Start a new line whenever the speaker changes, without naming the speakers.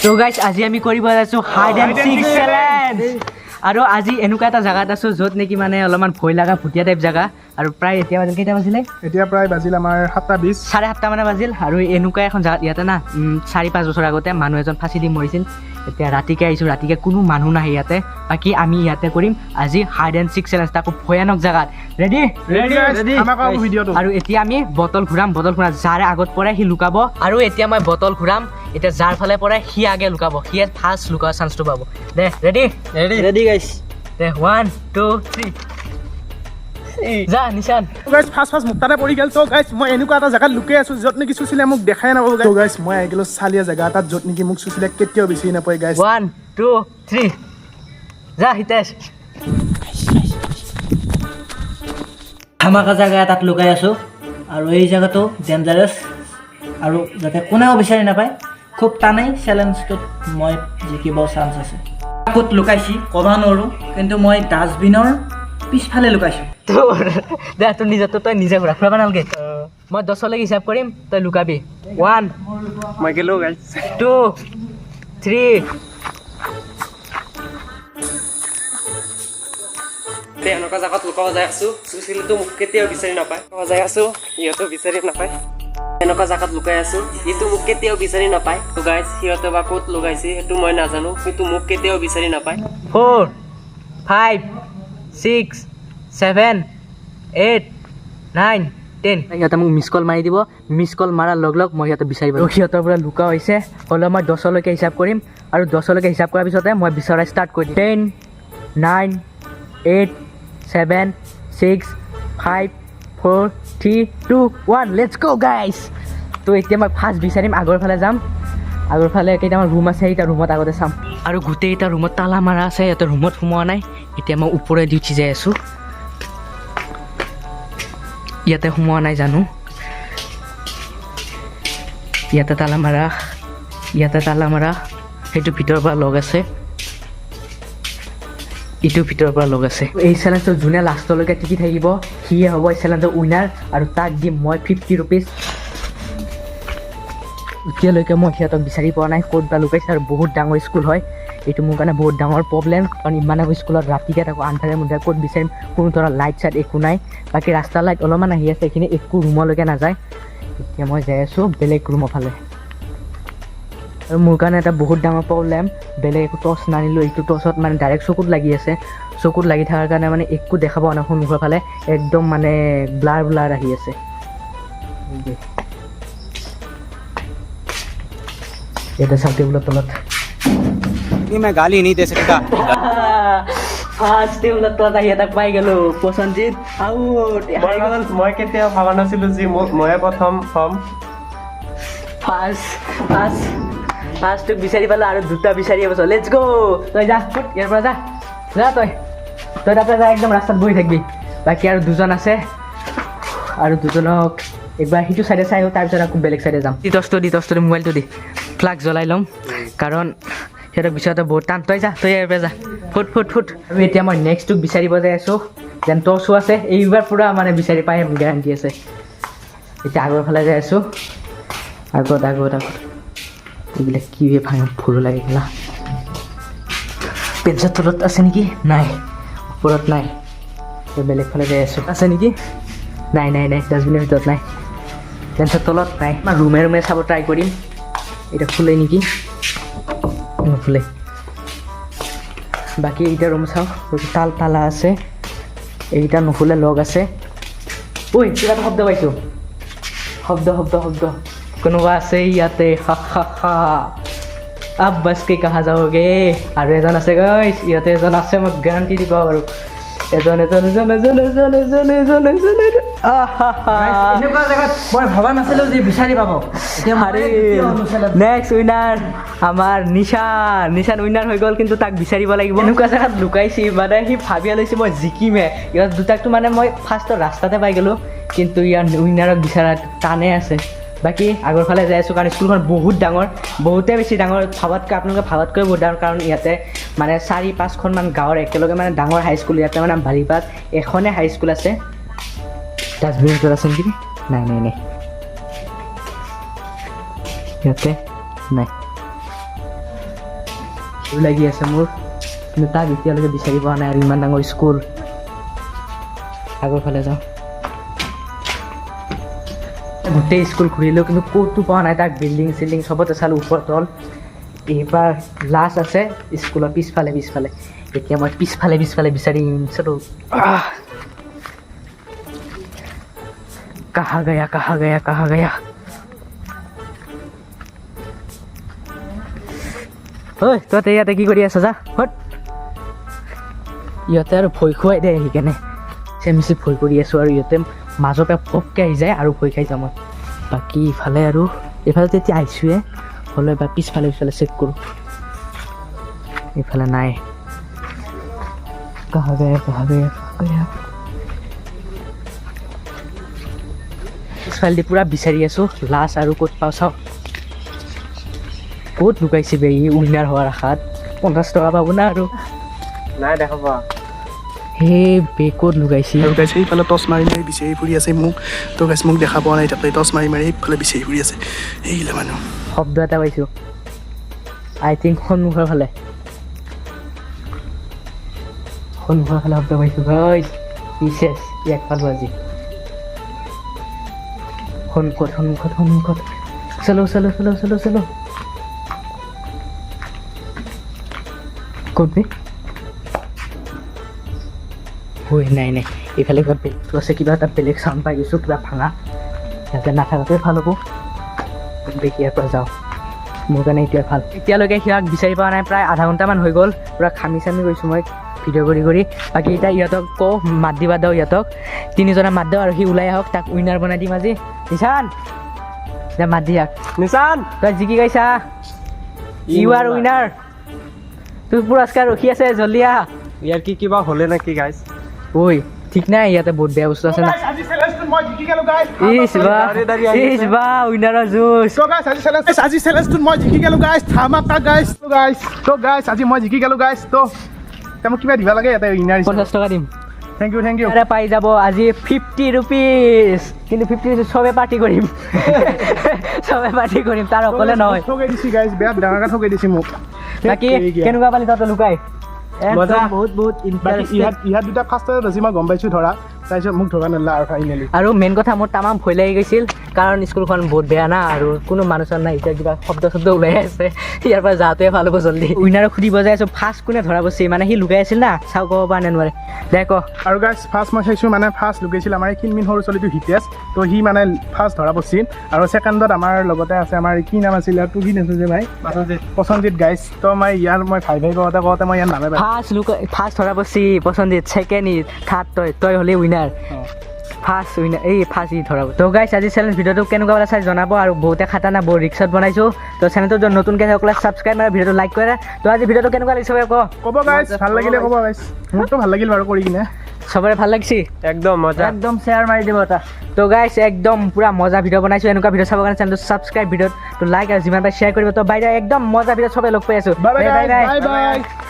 তো গাইস আজি আমি কৰিব আছো হাইড এণ্ড সিক চ্যালেঞ্জ আৰু আজি এনেকুৱা এটা জায়গাত আছো য'ত নেকি মানে অলপমান ভয় লগা ভুটিয়া টাইপ জায়গা আৰু প্ৰায় এতিয়া বাজিল কেইটা বাজিলে
এতিয়া প্ৰায় বাজিল আমাৰ 7:20
7:30 মানে বাজিল আৰু এনেকুৱা এখন জায়গা ইয়াতে না 4-5 বছৰ আগতে মানুহ এজন ফাঁচি দি মৰিছিল এতিয়া ৰাতিকে আহিছো ৰাতিকে কোনো মানুহ নাহে ইয়াতে বাকি আমি ইয়াতে কৰিম আজি হাইড এণ্ড সিক চ্যালেঞ্জ তাকো ভয়ানক জায়গাত ৰেডি
ৰেডি আমাক আৰু ভিডিঅটো
আৰু এতিয়া আমি বটল ঘুৰাম যাৰে আগত পৰে সি লুকাব আৰু এতিয়া মই বটল ঘুৰাম এতিয়া যাৰ ফালে পৰে সি আগে লুকাব সি ফাৰ্ষ্ট লুকাৰ চান্সটো পাব দে ৰেডি গাইস দে 1 2 3 যা নিশান
গাইস ফাৰ্ষ্ট মুক্তাতে পৰি গেল তো গাইস মই এনেকুৱা এটা জায়গাত লুকাই আছো য'ত নেকি চুচিলে মোক দেখাই নাপাব তো গাইস মই আহি গেলো চালিয়া জায়গা এটাত য'ত নেকি মোক চুচিলে কেতিয়াও বিচাৰি নাপায় গাইস
1 2 3 যা হিতেশ ধামাকা জায়গা এটাত লুকাই আছো আৰু এই জায়গাটো ডেঞ্জাৰাছ আৰু যাতে কোনেও বিচাৰি নাপায় খুব টানেই চ্যালেঞ্জটোত মই জিকিব চান্স আছে ক'ত লুকাইছি ক'ব নোৱাৰো কিন্তু মই ডাষ্টবিনৰ পিছফালে লুকাইছো দে তোৰ নিজৰটো তই নিজে ঘূৰা ফুৰাব নালাগে মই 10 লৈকে হিচাপ কৰিম তই লুকাবি 1
মই গেলো গাইস
2 3
এনেকুৱা জাগাত লুকাব যাই আছো চুচিলেতো মোক কেতিয়াও বিচাৰি নাপায় যাই আছো ইহঁতো বিচাৰি নাপায় এনেকুৱা জাগাত লুকাই আছো ইটো মোক কেতিয়াও বিচাৰি নাপায় তো গাইজ সিহঁতে বা ক'ত লুকাইছে সেইটো মই নাজানো কিন্তু মোক কেতিয়াও বিচাৰি নাপায়
4 5 6 7 8 9 10 সিহঁতে মোক মিছ কল মাৰি দিব মিছ কল মাৰাৰ লগ লগ মই সিহঁতে বিচাৰিব সিহঁতৰ পৰা লুকা হৈছে হ'লেও মই 10 লৈকে হিচাপ কৰিম আৰু 10 লৈকে হিচাপ কৰাৰ পিছতে মই বিচৰা ষ্টাৰ্ট কৰি দিম 10 9 8 7 6 5 4 3 2 1 লেটস গো গাইস তো এতিয়া মই ফাৰ্ষ্ট বিচাৰিম আগৰ ফালে যাম আগৰ ফালে কেইটামান ৰুম আছে এটা ৰুমত আগতে চাম আৰু গোটেই এটা ৰুমত তালা মাৰা আছে এটা ৰুমত সোমোৱা নাই এতিয়া মই ওপৰে দি উঠি যাই আছো ইয়াতে সোমোৱা নাই জানো ইয়াতে তালা মাৰা সেইটো ভিতৰৰ পৰা লগ আছে ইটো ভিতৰৰ পৰা লগ আছে এই চ্যালেঞ্জটো যোনে লাষ্টলৈকে টিকি থাকিব সিয়ে হ'ব এই চ্যালেঞ্জৰ উইনাৰ আৰু তাক দিম মই 50 rupees এতিয়ালৈকে মই সিহঁতক বিচাৰি পোৱা নাই ক'ত বা লুকাইছে আৰু বহুত ডাঙৰ স্কুল হয় এইটো মোৰ কাৰণে বহুত ডাঙৰ প্ৰব্লেম কাৰণ ইমান আগৰ স্কুলত ৰাতিকে থাকোঁ আন্ধাৰে মুন্ধাৰে ক'ত বিচাৰিম কোনো ধৰণৰ লাইট চাইট একো নাই বাকী ৰাস্তাৰ লাইট অলপমান আহি আছে এইখিনি একো ৰুমলৈকে নাযায় এতিয়া মই যাই আছোঁ বেলেগ ৰুমৰ ফালে আৰু মোৰ কাৰণে এটা বহুত ডাঙৰ প্ৰব্লেম বেলেগ একো টৰ্চ নানিলোঁ এইটো টৰ্চত মানে ডাইৰেক্ট চকুত লাগি আছে চকুত লাগি থকাৰ কাৰণে মানে একো দেখা পোৱা নাই সন্মুখৰ ফালে একদম মানে ব্লাৰ আহি আছে এটা চাওক টেবুলৰ তলত
मैं गाली नहीं दे सकता
ফাৰ্ষ্ট টেবুলৰ তলত আহি এটা পাই গ'লো পচন্দজিত আউট
মই কেতিয়াও ভাবা নাছিলো যে ময়ে প্ৰথম হ'ম ফাৰ্ষ্টটোক বিচাৰি পালোঁ আৰু দুটা বিচাৰি পাইছোঁ লেটছ গ'
তই যা ইয়াৰ পৰা যা তই তাতে যা একদম ৰাস্তাত বহি থাকিবি বাকী আৰু দুজন আছে আৰু দুজনক একবাৰ সিটো চাইডে চাই আহিব তাৰপিছত আকৌ বেলেগ চাইডে যাম টৰ্চটো মোবাইলটো দি ফ্লাগ জ্বলাই ল'ম কাৰণ সিহঁতক বিচাৰোঁতে বহুত টান তই ইয়াৰ পৰা যা ফুট আৰু এতিয়া মই নেক্সটটোক বিচাৰিব যাই আছোঁ যেন টৰ্চো আছে এইবাৰ পূৰা মানে বিচাৰি পাই গেৰাণ্টি আছে এতিয়া আগৰ ফালে যাই আছোঁ আগত এইবিলাক কি ভাঙি ভুলো লাগে গ'লা পেঞ্চৰ তলত আছে নেকি নাই ওপৰত নাই বেলেগ ফালে যাই আছোঁ আছে নেকি নাই ডাষ্টবিনৰ ভিতৰত নাই পেঞ্চৰ তলত নাই মই ৰুমে চাব ট্ৰাই কৰিম এতিয়া খোলে নেকি নুখোলে বাকী এইকেইটা ৰুম চাওঁ তালা আছে এইকেইটা নুখোলে লগ আছে ঐ কিবা এটা শব্দ পাইছোঁ শব্দ কোনোবা আছে ইয়াতে আব বাছকে কাহা যাওঁগে আৰু এজন আছে গাইছ ইয়াতে এজন আছে মই গেৰাণ্টি দিব পাৰোঁ এজন
এনেকুৱা জায়গাত মই ভাবা নাছিলো যে বিচাৰি পাব
নেক্সট উইনাৰ আমাৰ নিশান উইনাৰ হৈ গ'ল কিন্তু তাক বিচাৰিব লাগিব এনেকুৱা জেগাত লুকাইছি মানে সি ভাবিয়া লৈছে মই জিকিমে ইয়াত দুটাকটো মানে মই ফাৰ্ষ্টত ৰাস্তাতে পাই গ'লোঁ কিন্তু ইয়াৰ উইনাৰক বিচৰাত টানে আছে বাকী আগৰ ফালে যাই আছোঁ কাৰণ স্কুলখন বহুত ডাঙৰ বহুতে বেছি ডাঙৰ আপোনালোকে ভাবাতকৈ বহুত ডাঙৰ কাৰণ ইয়াতে মানে 4-5খন গাঁৱৰ একেলগে মানে ডাঙৰ হাইস্কুল ইয়াতে মানে বালিপাত এখনে হাইস্কুল আছে ডাষ্টবিন ভিতৰত আছে নেকি নাই ইয়াতে নাই ভয় লাগি আছে মোৰ কিন্তু তাক এতিয়ালৈকে বিচাৰি পোৱা নাই আৰু ইমান ডাঙৰ স্কুল আগৰ ফালে যাওঁ গোটেই স্কুল ঘূৰিলোঁ কিন্তু ক'তো পোৱা নাই তাক বিল্ডিং চিল্ডিং চবতে চালোঁ ওপৰ তল এইবাৰ লাষ্ট আছে স্কুলৰ পিছফালে এতিয়া মই পিছফালে বিচাৰিম চলো কাহা গয়া ঐ তহঁতে ইয়াতে কি কৰি আছ যা হত ইহঁতে আৰু ভয় খুৱাই দে সেইকাৰণে চেমিচি ভয় কৰি আছোঁ আৰু ইহঁতে মাজৰ পৰা পককৈ আহি যায় আৰু ভয় খাই যাওঁ মই বাকী ইফালে আৰু এইফালে তেতিয়া আহিছোঁহে হ'লেও এবাৰ পিছফালে চেক কৰোঁ এইফালে নাই কাহা গয়া পিছফালেদি পূৰা বিচাৰি আছোঁ লাষ্ট আৰু ক'ত পাওঁ চাওঁ ক'ত লুকাইছে বে ই উইনাৰ হোৱাৰ আশাত 50 টকা পাব না আৰু
নাই দেখা পোৱা
সেই বেকত লুকাইছে
আৰু গাইছ এইফালে টচ মাৰি বিচাৰি ফুৰি আছে মোক তো গাইছ মোক দেখা পোৱা নাই তাতে টচ মাৰি এইফালে বিচাৰি ফুৰি আছে এইগিলা মানুহ
শব্দ এটা পাইছোঁ আই থিংক সন্মুখৰ ফালে শব্দ পাইছোঁ গাইছ বিশেষ ইয়াক পালোঁ আজি সন্মুখত চলো ক'ত বে ঐ নাই এইফালে কিবা বেলেগটো আছে কিবা এটা বেলেগ চাউণ্ড পাই গৈছোঁ কিবা ভাঙা ইয়াতে নাথাকাটোৱে ভাল হ'ব দেখি ইয়াৰ পৰা যাওঁ মোৰ কাৰণে এইটোৱে ভাল এতিয়ালৈকে সিয়াক বিচাৰি পোৱা নাই প্ৰায় আধা ঘণ্টামান হৈ গ'ল পূৰা খামি চামি গৈছোঁ মই ভিডিঅ' কৰি বাকী এতিয়া ইহঁতক কওঁ মাত দিবা দিওঁ ইহঁতক তিনিজনে মাত দিওঁ আৰু সি ওলাই আহক তাক উইনাৰ বনাই দিম আজি নিশান দে মাত দি আহক
নিশান
তই জিকি গাইছা ইউ আৰ উইনাৰ তোৰ পুৰস্কাৰ ৰখি আছে জল্দি আহ
ইয়াৰ কি কিবা হ'লে নেকি গাইছ
ঐ ঠিক নাই ইয়াতে বহুত বেয়া বস্তু আছে না
আজি চেলেঞ্জটো মই জিকি গেলো গাইছ
ইছ বা উইনাৰৰ জুচ
তো গাইছ আজি চেলেঞ্জটো মই জিকি গেলো গাইছ ধামাকা গাইছ তো গাইছ আজি মই জিকি গেলো গাইছ তো মোক কিবা দিবা লাগে এটা উইনাৰ
50 টকা দিম
থেংক ইউ
আরে পাই যাব আজি 50 রুপিস কিন্তু 50 রুপিস সবে পার্টি করিম তার অকলে নহয়
ঠগাই দিছি গাইছ বেয়া ডাঙৰ ঠগাই দিছি মোক
বাকি কেনেকুৱা পালি তত লুকাই
মজা
বহুত
ইহাত দুটা ফাৰ্ষ্টতে ৰজি মই গম পাইছোঁ ধৰা তাৰপিছত মোক ধৰা নেলা আৰু ফাইনেলি
আৰু মেইন কথা মোৰ তামাম ভয় লাগি গৈছিল কাৰণ স্কুলখন বহুত বেয়া না আৰু কোনো মানুহ নাই এতিয়া কিবা শব্দ ওলাই আছে ইয়াৰ পৰা যাওঁতে ভাল হ'ব জল্দি উইনাৰক সুধিব যাই আছোঁ ফাৰ্ষ্ট কোনে ধৰা বসে মানে সি লুকাই আছিল না চাওঁ ক'ব পৰা নে নোৱাৰে দে ক
আৰু গাইছ ফাৰ্ষ্ট মই চাইছোঁ মানে ফাৰ্ষ্ট লুকাইছিল আমাৰ কিনমিন সৰু ছোৱালীটো হিতেশ তো সি মানে ফাৰ্ষ্ট ধৰা বসছিল আৰু ছেকেণ্ডত আমাৰ লগতে আছে আমাৰ কি নাম আছিল আৰু তোৰ কি নাম যে ভাই পচন্দিত গাইছ তো মই ইয়াৰ মই ভাই কওঁতে মই ইয়াৰ নামে
ফাৰ্ষ্ট ধৰা বসি পচন্দিত ছেকেণ্ড থাৰ্ড তই হ'লে উইনাৰ ফাৰ্ষ্ট উইনাৰ এই ফাৰ্ষ্ট ই ধৰাব তো গাইছ আজি চেলেঞ্জ ভিডিঅ'টো কেনেকুৱা পালে চাই জনাব আৰু বহুতে খাটানা বহুত ৰিক্সত বনাইছোঁ তো চেনেলটো নতুনকৈ সকলোৱে ছাবস্ক্ৰাইব মাৰে ভিডিঅ'টো লাইক কৰে তো আজি ভিডিঅ'টো কেনেকুৱা লাগিছে
ক'ব গাইছ ভাল লাগিলে ক'ব গাইছ মোৰতো ভাল লাগিল বাৰু কৰি কিনে
সবৰে ভাল লাগিছে
একদম মজা
একদম শ্বেয়াৰ মাৰি দিব এটা তো গাইছ একদম পুৰা মজা ভিডিঅ' বনাইছোঁ এনেকুৱা ভিডিঅ' চাবৰ কাৰণে চেনেলটো ছাবস্ক্ৰাইব ভিডিঅ'টো লাইক আৰু যিমান পাৰে শ্বেয়াৰ কৰিব তো বাইদেউ একদম মজা ভিডিঅ' চবে লগ পাই আছোঁ
বাই বাই